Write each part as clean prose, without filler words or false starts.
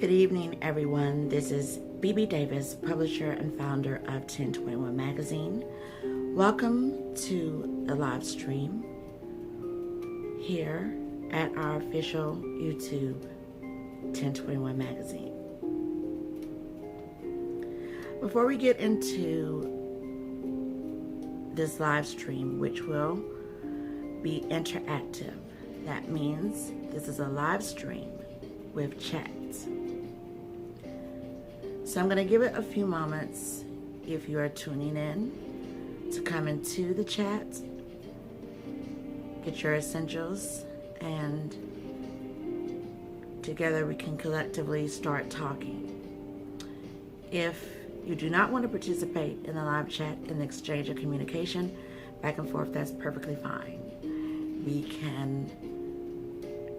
Good evening, everyone. This is BEBE Davis, publisher and founder of 1021 Magazine. Welcome to the live stream here at our official YouTube 1021 Magazine. Before we get into this live stream, which will be interactive, that means this is a live stream with chats. So I'm going to give it a few moments if you are tuning in to come into the chat, get your essentials, and together we can collectively start talking. If you do not want to participate in the live chat and the exchange of communication back and forth, that's perfectly fine. We can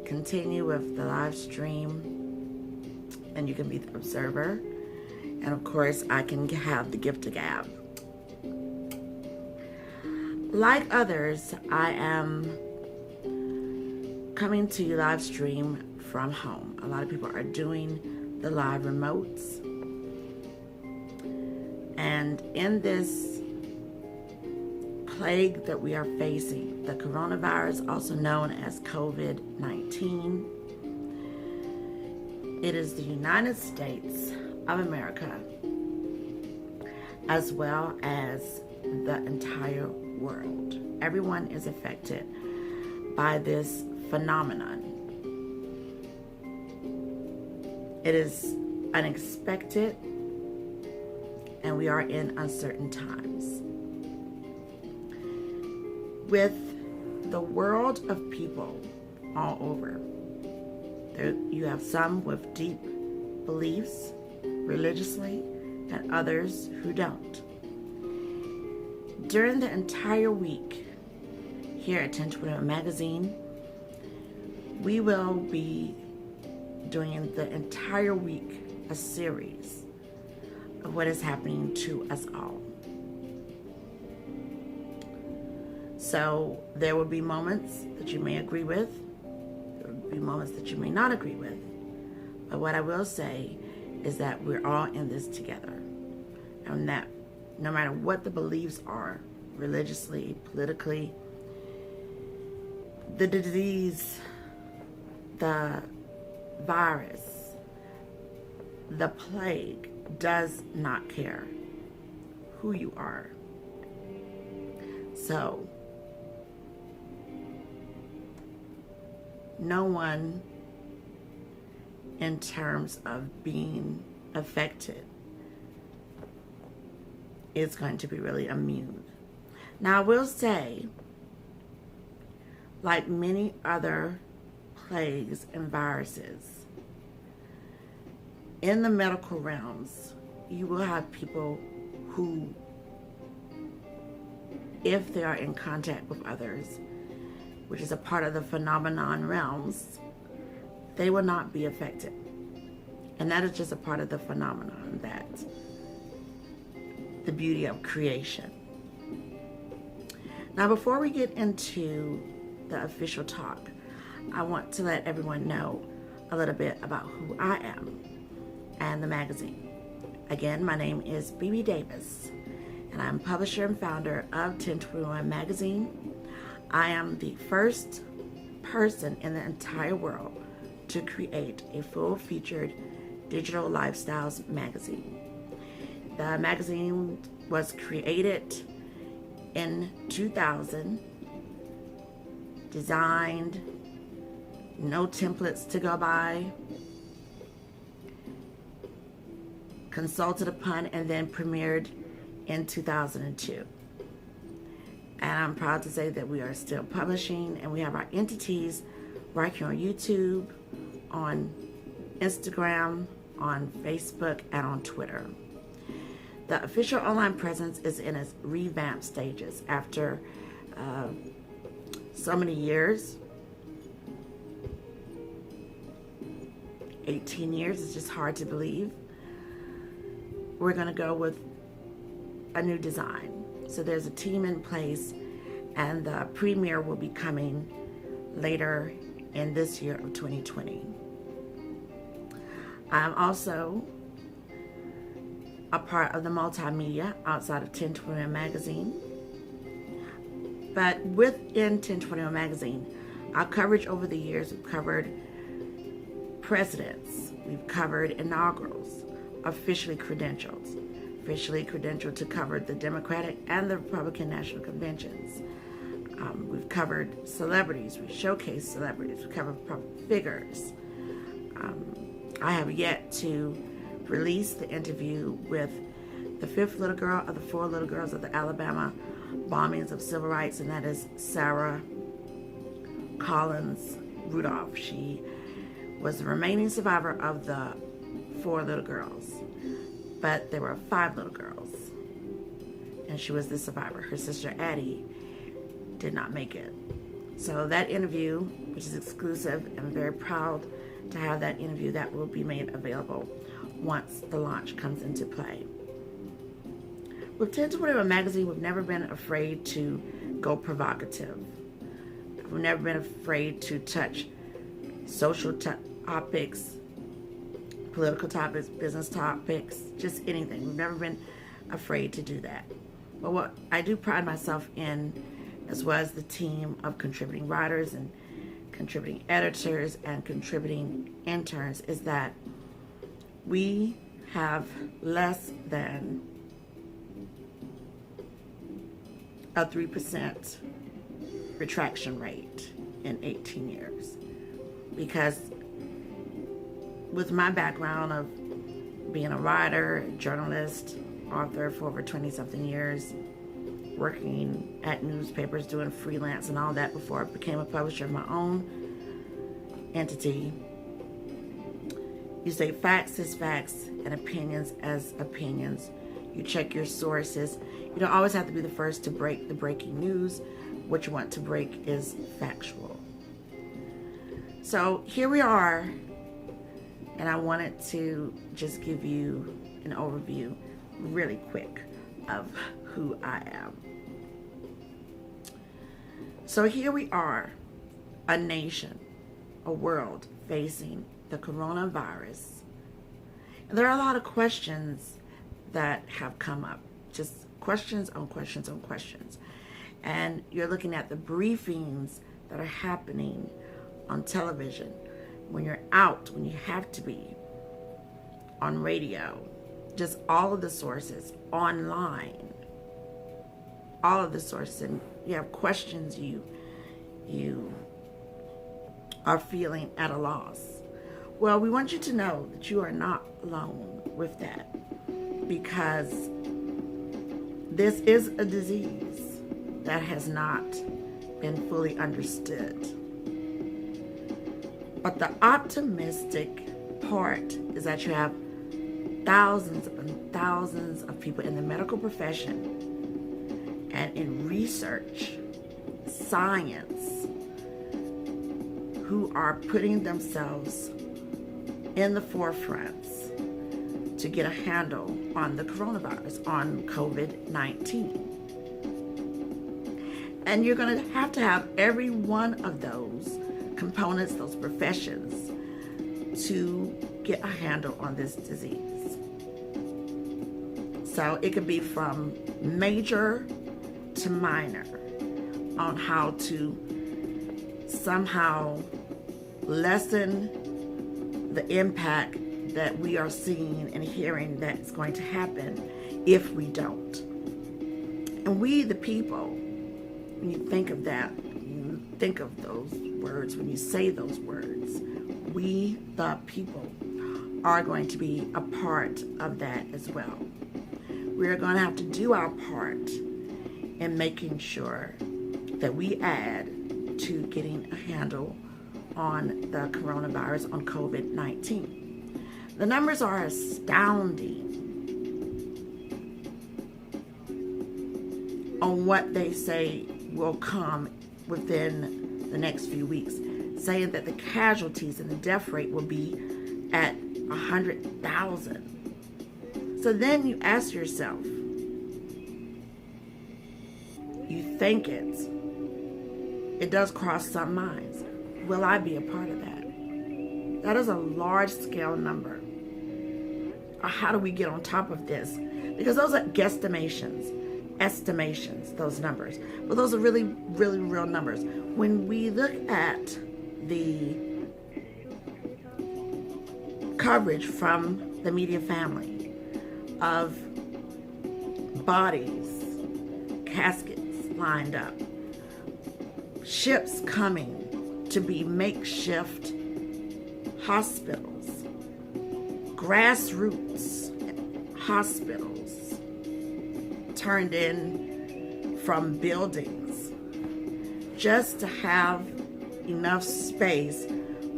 continue with the live stream and you can be the observer. And of course, I can have the gift of gab. Like others, I am coming to you live stream from home. A lot of people are doing the live remotes. And in this plague that we are facing, the coronavirus, also known as COVID-19, it is the United States of America, as well as the entire world. Everyone is affected by this phenomenon. It is unexpected, and we are in uncertain times. With the world of people all over, you have some with deep beliefs religiously and others who don't. During the entire week here at 1021 Magazine, we will be doing the entire week a series of what is happening to us all. So there will be moments that you may agree with, there will be moments that you may not agree with, but what I will say is that we're all in this together, and that no matter what the beliefs are, religiously, politically, the disease, the virus, the plague does not care who you are. So no one in terms of being affected is going to be really immune. Now, I will say, like many other plagues and viruses, in the medical realms, you will have people who, if they are in contact with others, which is a part of the phenomenon realms, they will not be affected. And that is just a part of the phenomenon, that the beauty of creation. Now, before we get into the official talk, I want to let everyone know a little bit about who I am and the magazine. Again, my name is BEBE Davis, and I'm publisher and founder of 1021 Magazine. I am the first person in the entire world to create a full-featured digital lifestyles magazine. The magazine was created in 2000, designed, no templates to go by, consulted upon, and then premiered in 2002. And I'm proud to say that we are still publishing, and we have our entities right here on YouTube, on Instagram, on Facebook, and on Twitter. The official online presence is in its revamp stages after so many years. 18 years is just hard to believe. We're going to go with a new design. So there's a team in place, and the premiere will be coming later in this year of 2020. I'm also a part of the multimedia outside of 1021 Magazine. But within 1021 Magazine, our coverage over the years, we've covered presidents, we've covered inaugurals, officially credentialed to cover the Democratic and the Republican National Conventions. We've covered celebrities, we showcase celebrities, we covered public figures. I have yet to release the interview with the fifth little girl of the four little girls of the Alabama bombings of civil rights, and that is Sarah Collins Rudolph. She was the remaining survivor of the four little girls, but there were five little girls, and she was the survivor. Her sister Addie did not make it. So that interview, which is exclusive, I'm very proud to have that interview. That will be made available once the launch comes into play. With 1021 Magazine, we've never been afraid to go provocative. We've never been afraid to touch social topics, political topics, business topics, just anything. We've never been afraid to do that. But what I do pride myself in, as well as the team of contributing writers and contributing editors and contributing interns, is that we have less than a 3% retraction rate in 18 years. Because with my background of being a writer, journalist, author for over 20-something years, working at newspapers, doing freelance and all that before I became a publisher of my own entity, you say facts as facts and opinions as opinions. You check your sources. You don't always have to be the first to break the breaking news. What you want to break is factual. So here we are, and I wanted to just give you an overview really quick of who I am. So here we are, a nation, a world facing the coronavirus. And there are a lot of questions that have come up, just questions on questions on questions. And you're looking at the briefings that are happening on television, when you're out, when you have to be, on radio, just all of the sources, online, all of the sources, and you have questions you are feeling at a loss. Well, we want you to know that you are not alone with that, because this is a disease that has not been fully understood. But the optimistic part is that you have thousands and thousands of people in the medical profession and in research, science, who are putting themselves in the forefronts to get a handle on the coronavirus, on COVID-19. And you're going to have every one of those components, those professions, to get a handle on this disease. So it could be from major to minor on how to somehow lessen the impact that we are seeing and hearing that's going to happen if we don't. And we, the people, when you think of that, you think of those words, when you say those words, we, the people, are going to be a part of that as well. We're going to have to do our part in making sure that we add to getting a handle on the coronavirus, on COVID-19. The numbers are astounding on what they say will come within the next few weeks, saying that the casualties and the death rate will be at 100,000. So then you ask yourself, you think it does cross some minds. Will I be a part of that? That is a large scale number. or how do we get on top of this? Because those are guesstimations, estimations, those numbers. But those are really, really real numbers. When we look at the coverage from the media family of bodies, caskets lined up, ships coming to be makeshift hospitals, grassroots hospitals turned in from buildings just to have enough space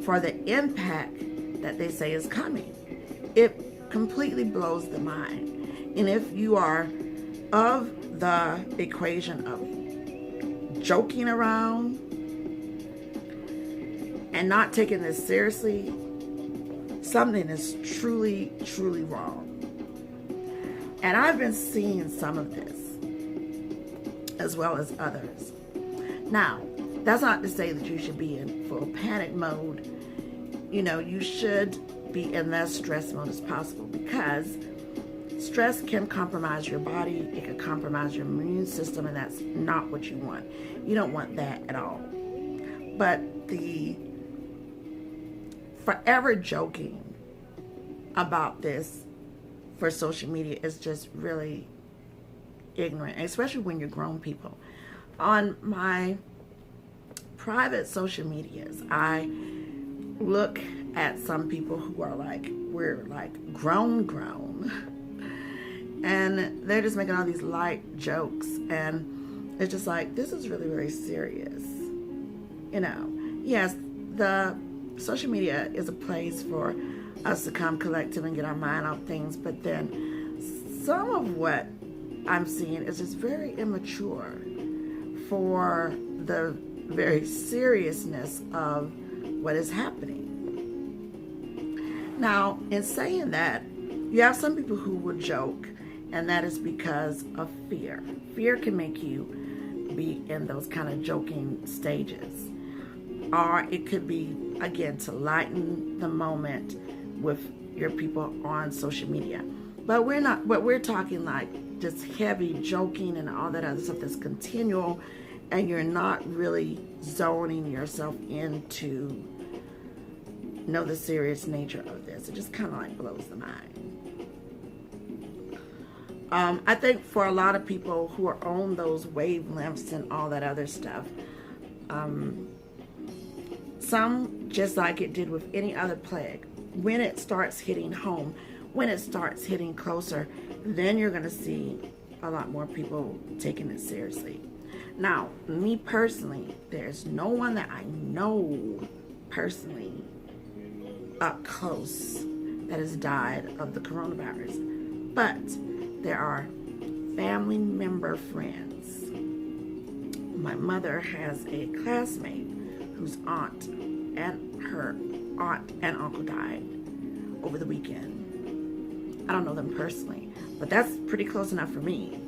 for the impact that they say is coming. It completely blows the mind. And if you are of the equation of joking around and not taking this seriously, something is truly, truly wrong. And I've been seeing some of this as well as others. Now, that's not to say that you should be in full panic mode. You know, you should be in that stress mode as possible, because stress can compromise your body, it can compromise your immune system, and that's not what you want. You don't want that at all. But the forever joking about this for social media is just really ignorant, especially when you're grown people. On my private social medias, I look at some people who are like, we're like grown, and they're just making all these light jokes, and it's just like, this is really, very serious. You know, yes, the social media is a place for us to come collective and get our mind off things, but then some of what I'm seeing is just very immature for the very seriousness of what is happening. Now, in saying that, you have some people who will joke, and that is because of fear. Fear can make you be in those kind of joking stages. Or it could be, again, to lighten the moment with your people on social media. But we're talking like just heavy joking and all that other stuff that's continual, and you're not really zoning yourself into know the serious nature of this. It just kind of like blows the mind. I think for a lot of people who are on those wavelengths and all that other stuff, some, just like it did with any other plague, when it starts hitting home, when it starts hitting closer, then you're going to see a lot more people taking it seriously. Now, me personally, there's no one that I know personally up close that has died of the coronavirus, but there are family member friends. My mother has a classmate whose aunt and uncle died over the weekend. I don't know them personally, but that's pretty close enough for me.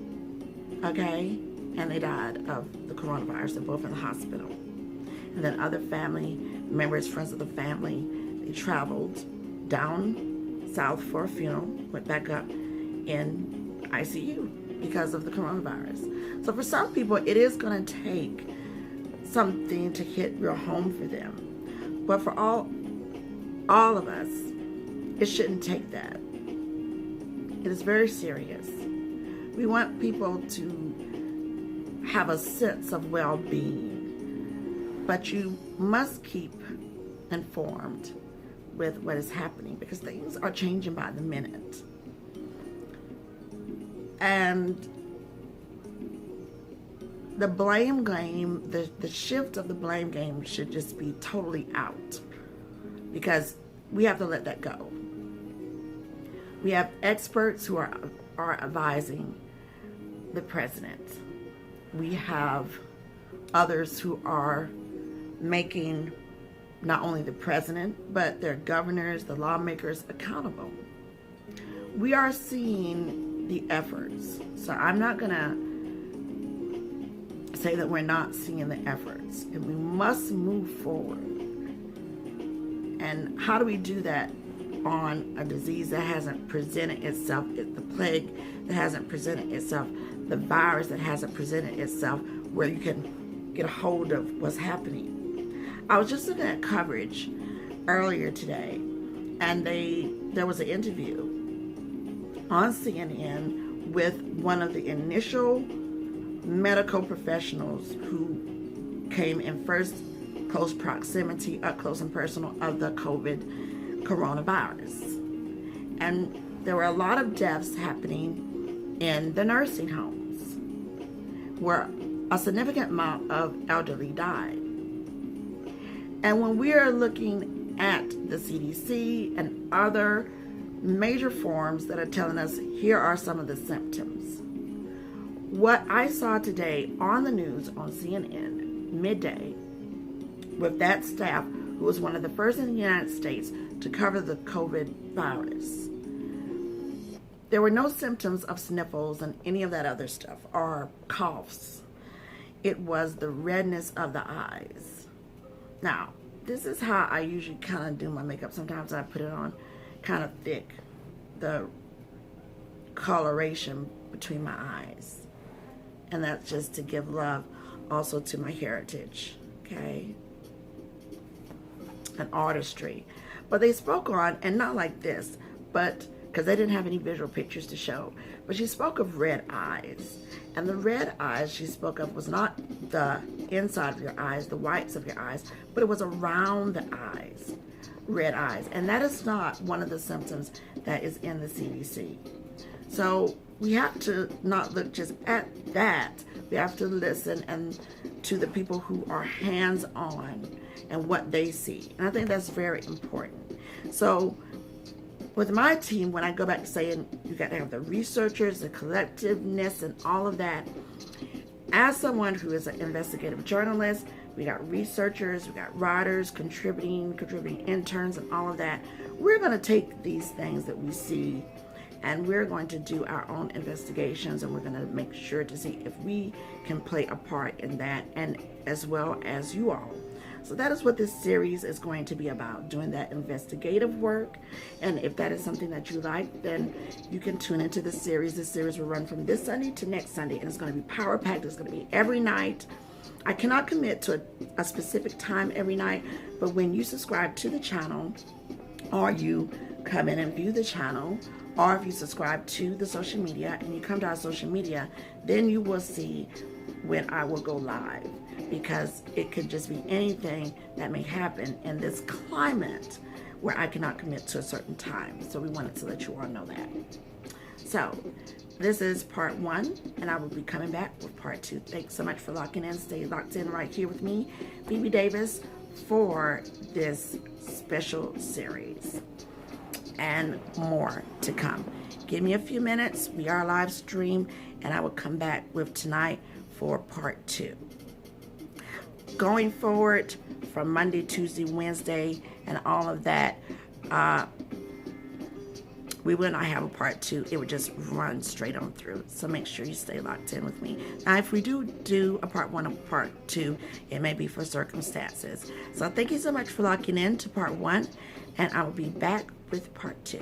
Okay? And they died of the coronavirus. They're both in the hospital. And then other family members, friends of the family, they traveled down south for a funeral, went back up in ICU because of the coronavirus. So for some people, it is going to take something to hit real home for them. But for all of us, it shouldn't take that. It is very serious. We want people to have a sense of well-being, but you must keep informed with what is happening, because things are changing by the minute. And the blame game, the shift of the blame game should just be totally out, because we have to let that go. We have experts who are advising the president. We have others who are making not only the president, but their governors, the lawmakers accountable. We are seeing the efforts. So I'm not going to say that we're not seeing the efforts, and we must move forward. And how do we do that on a disease that hasn't presented itself, the plague that hasn't presented itself, the virus that hasn't presented itself, where you can get a hold of what's happening. I was just looking at coverage earlier today, and there was an interview on CNN with one of the initial medical professionals who came in first close proximity, up close and personal, of the coronavirus. And there were a lot of deaths happening in the nursing homes, where a significant amount of elderly died. And when we are looking at the CDC and other major forums that are telling us, here are some of the symptoms, what I saw today on the news on CNN midday with that staff, who was one of the first in the United States to cover the COVID virus, there were no symptoms of sniffles and any of that other stuff, or coughs. It was the redness of the eyes. Now, this is how I usually kind of do my makeup. Sometimes I put it on kind of thick, the coloration between my eyes. And that's just to give love also to my heritage, okay? And artistry. But they spoke on, and not like this, but because they didn't have any visual pictures to show, but she spoke of red eyes. And the red eyes she spoke of was not the inside of your eyes, the whites of your eyes, but it was around the eyes, red eyes. And that is not one of the symptoms that is in the CDC. So we have to not look just at that. We have to listen and to the people who are hands-on and what they see. And I think that's very important. So with my team, when I go back to saying you got to have the researchers, the collectiveness, and all of that, as someone who is an investigative journalist, we got researchers, we got writers, contributing interns, and all of that. We're going to take these things that we see, and we're going to do our own investigations, and we're going to make sure to see if we can play a part in that, and as well as you all. So that is what this series is going to be about, doing that investigative work. And if that is something that you like, then you can tune into this series. This series will run from this Sunday to next Sunday, and it's going to be power-packed. It's going to be every night. I cannot commit to a specific time every night, but when you subscribe to the channel, or you come in and view the channel, or if you subscribe to the social media and you come to our social media, then you will see when I will go live, because it could just be anything that may happen in this climate where I cannot commit to a certain time. So we wanted to let you all know that. So this is part 1, and I will be coming back with part 2. Thanks so much for locking in. Stay locked in right here with me, BEBE Davis, for this special series and more to come. Give me a few minutes. We are live stream, and I will come back with tonight for part 2. Going forward from Monday, Tuesday, Wednesday, and all of that, we will not have a part 2. It would just run straight on through. So make sure you stay locked in with me. Now, if we do a part 1 or part 2, it may be for circumstances. So thank you so much for locking in to part 1, and I will be back with part 2.